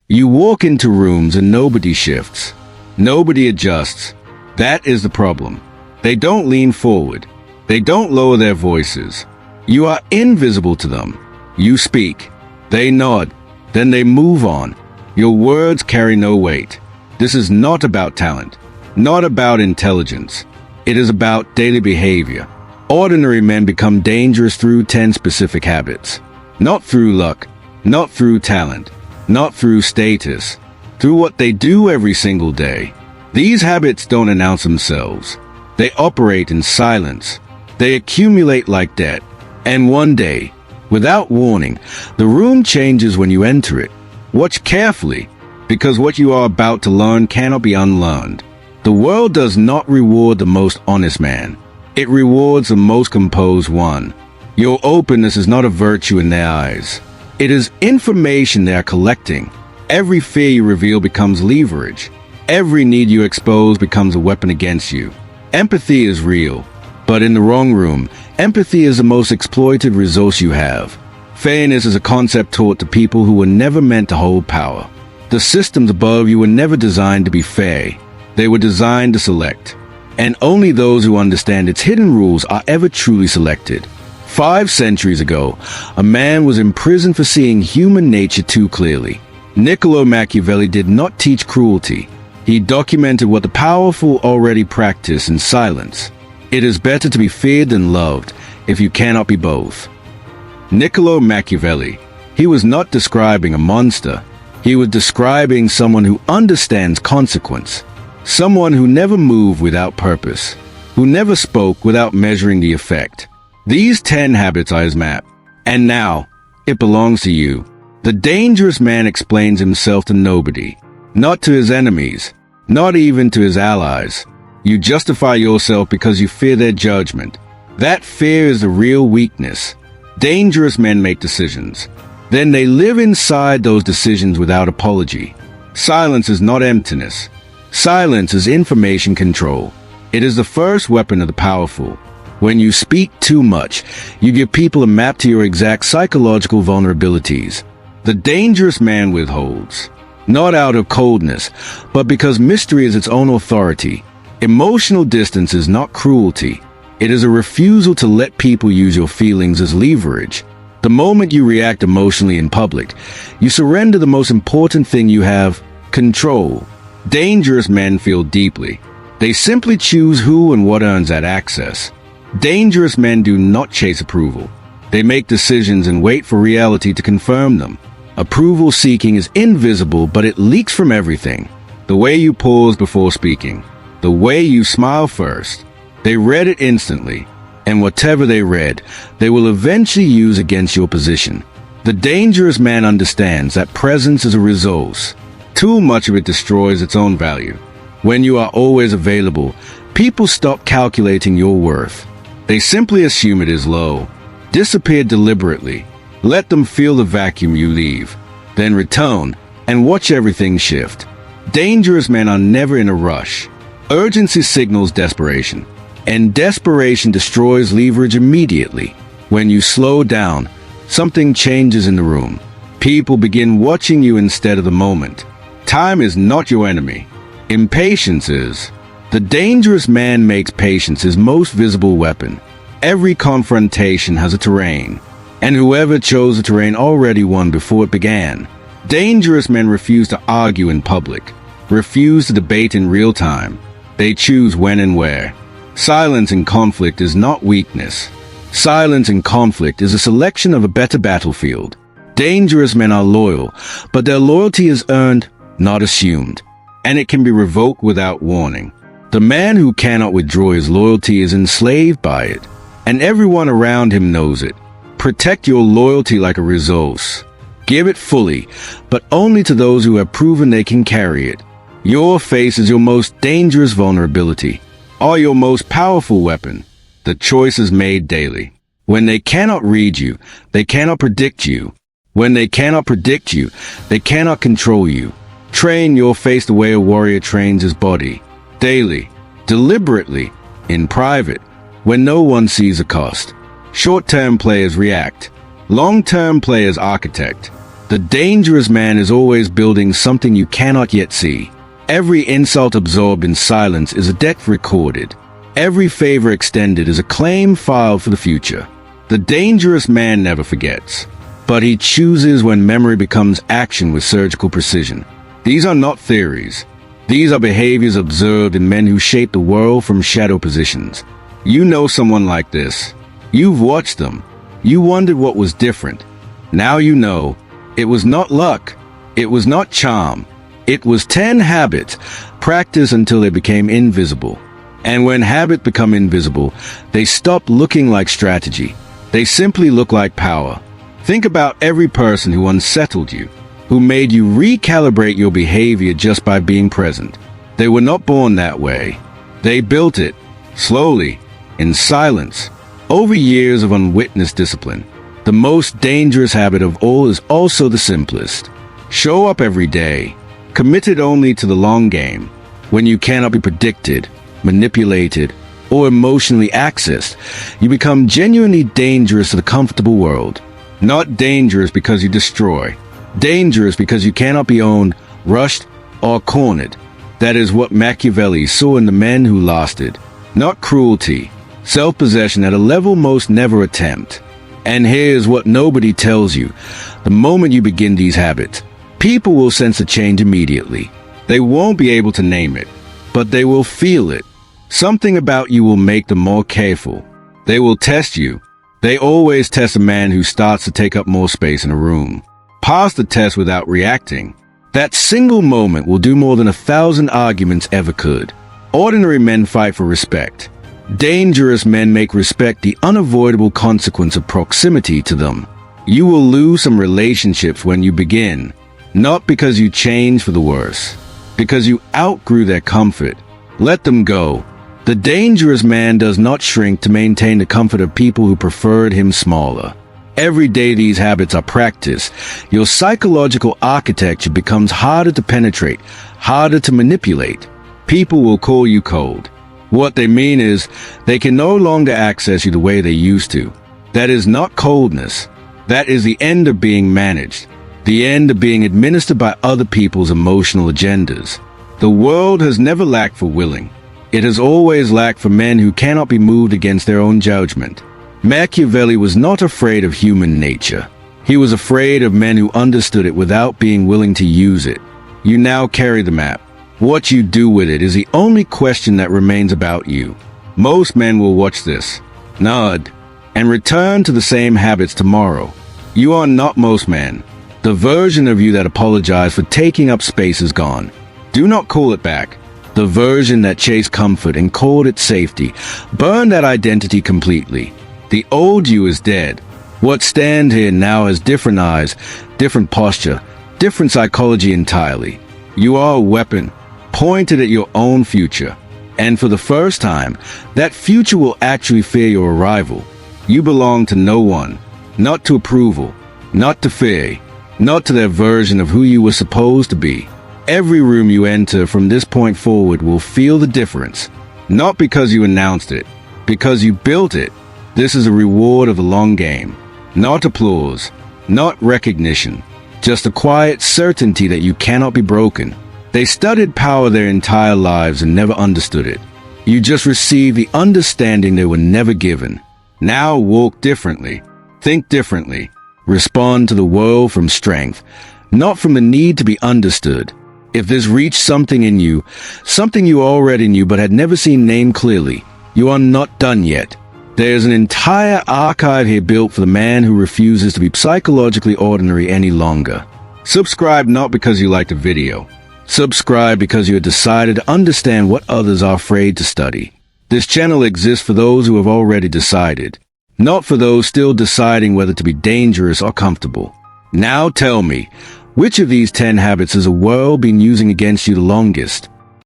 You walk into rooms and nobody shifts. Nobody adjusts. That is the problem. They don't lean forward. They don't lower their voices. You are invisible to them. You speak. They nod. Then they move on. Your words carry no weight. This is not about talent. Not about intelligence. It is about daily behavior. Ordinary men become dangerous through 10 specific habits. Not through luck. Not through talent. Not through status. Through what they do every single day. These habits don't announce themselves. They operate in silence. They accumulate like debt. And one day, without warning, the room changes when you enter it. Watch carefully, because what you are about to learn cannot be unlearned. The world does not reward the most honest man. It rewards the most composed one. Your openness is not a virtue in their eyes. It is information they are collecting. Every fear you reveal becomes leverage. Every need you expose becomes a weapon against you. Empathy is real, but in the wrong room, empathy is the most exploited resource you have. Fairness is a concept taught to people who were never meant to hold power. The systems above you were never designed to be fair. They were designed to select. And only those who understand its hidden rules are ever truly selected. 5 centuries ago, a man was imprisoned for seeing human nature too clearly. Niccolo Machiavelli did not teach cruelty. He documented what the powerful already practice in silence. It is better to be feared than loved, if you cannot be both. Niccolo Machiavelli. He was not describing a monster. He was describing someone who understands consequence. Someone who never moved without purpose. Who never spoke without measuring the effect. These 10 habits are his map. And now, it belongs to you. The dangerous man explains himself to nobody. Not to his enemies. Not even to his allies. You justify yourself because you fear their judgment. That fear is the real weakness. Dangerous men make decisions. Then they live inside those decisions without apology. Silence is not emptiness. Silence is information control. It is the first weapon of the powerful. When you speak too much, you give people a map to your exact psychological vulnerabilities. The dangerous man withholds. Not out of coldness, but because mystery is its own authority. Emotional distance is not cruelty. It is a refusal to let people use your feelings as leverage. The moment you react emotionally in public, you surrender the most important thing you have, control. Dangerous men feel deeply. They simply choose who and what earns that access. Dangerous men do not chase approval. They make decisions and wait for reality to confirm them. Approval seeking is invisible, but it leaks from everything. The way you pause before speaking. The way you smile first. They read it instantly. And whatever they read, they will eventually use against your position. The dangerous man understands that presence is a resource. Too much of it destroys its own value. When you are always available, people stop calculating your worth. They simply assume it is low. Disappear deliberately. Let them feel the vacuum you leave. Then return and watch everything shift. Dangerous men are never in a rush. Urgency signals desperation. And desperation destroys leverage immediately. When you slow down, something changes in the room. People begin watching you instead of the moment. Time is not your enemy. Impatience is. The dangerous man makes patience his most visible weapon. Every confrontation has a terrain, and whoever chose the terrain already won before it began. Dangerous men refuse to argue in public, refuse to debate in real time. They choose when and where. Silence in conflict is not weakness. Silence in conflict is a selection of a better battlefield. Dangerous men are loyal, but their loyalty is earned, not assumed, and it can be revoked without warning. The man who cannot withdraw his loyalty is enslaved by it, and everyone around him knows it. Protect your loyalty like a resource. Give it fully, but only to those who have proven they can carry it. Your face is your most dangerous vulnerability, or your most powerful weapon. The choice is made daily. When they cannot read you, they cannot predict you. When they cannot predict you, they cannot control you. Train your face the way a warrior trains his body. Daily, deliberately, in private, when no one sees the cost. Short-term players react. Long-term players architect. The dangerous man is always building something you cannot yet see. Every insult absorbed in silence is a debt recorded. Every favor extended is a claim filed for the future. The dangerous man never forgets, but he chooses when memory becomes action with surgical precision. These are not theories. These are behaviors observed in men who shape the world from shadow positions. You know someone like this. You've watched them. You wondered what was different. Now you know. It was not luck. It was not charm. It was 10 habits, practiced until they became invisible. And when habits become invisible, they stop looking like strategy. They simply look like power. Think about every person who unsettled you, who made you recalibrate your behavior just by being present. They were not born that way. They built it, slowly, in silence, over years of unwitnessed discipline. The most dangerous habit of all is also the simplest. Show up every day, committed only to the long game. When you cannot be predicted, manipulated, or emotionally accessed, you become genuinely dangerous to the comfortable world. Not dangerous because you destroy. Dangerous because you cannot be owned, rushed, or cornered. That is what Machiavelli saw in the men who lasted. Not cruelty, self-possession at a level most never attempt. And here's what nobody tells you. The moment you begin these habits, people will sense a change immediately. They won't be able to name it, but they will feel it. Something about you will make them more careful. They will test you. They always test a man who starts to take up more space in a room. Pass the test without reacting. That single moment will do more than 1,000 arguments ever could. Ordinary men fight for respect. Dangerous men make respect the unavoidable consequence of proximity to them. You will lose some relationships when you begin, not because you change for the worse, because you outgrew their comfort. Let them go. The dangerous man does not shrink to maintain the comfort of people who preferred him smaller. Every day these habits are practiced, your psychological architecture becomes harder to penetrate, harder to manipulate. People will call you cold. What they mean is, they can no longer access you the way they used to. That is not coldness. That is the end of being managed. The end of being administered by other people's emotional agendas. The world has never lacked for willing. It has always lacked for men who cannot be moved against their own judgment. Machiavelli was not afraid of human nature. He was afraid of men who understood it without being willing to use it. You now carry the map. What you do with it is the only question that remains about you. Most men will watch this, nod, and return to the same habits tomorrow. You are not most men. The version of you that apologized for taking up space is gone. Do not call it back. The version that chased comfort and called it safety, burn that identity completely. The old you is dead. What stands here now has different eyes, different posture, different psychology entirely. You are a weapon, pointed at your own future. And for the first time, that future will actually fear your arrival. You belong to no one, not to approval, not to fear, not to their version of who you were supposed to be. Every room you enter from this point forward will feel the difference. Not because you announced it, because you built it. This is a reward of the long game. Not applause, not recognition, just a quiet certainty that you cannot be broken. They studied power their entire lives and never understood it. You just received the understanding they were never given. Now walk differently, think differently, respond to the world from strength, not from the need to be understood. If this reached something in you, something you already knew but had never seen named clearly, you are not done yet. There's an entire archive here built for the man who refuses to be psychologically ordinary any longer. Subscribe not because you liked the video. Subscribe because you have decided to understand what others are afraid to study. This channel exists for those who have already decided, not for those still deciding whether to be dangerous or comfortable. Now tell me, which of these 10 habits has the world been using against you the longest?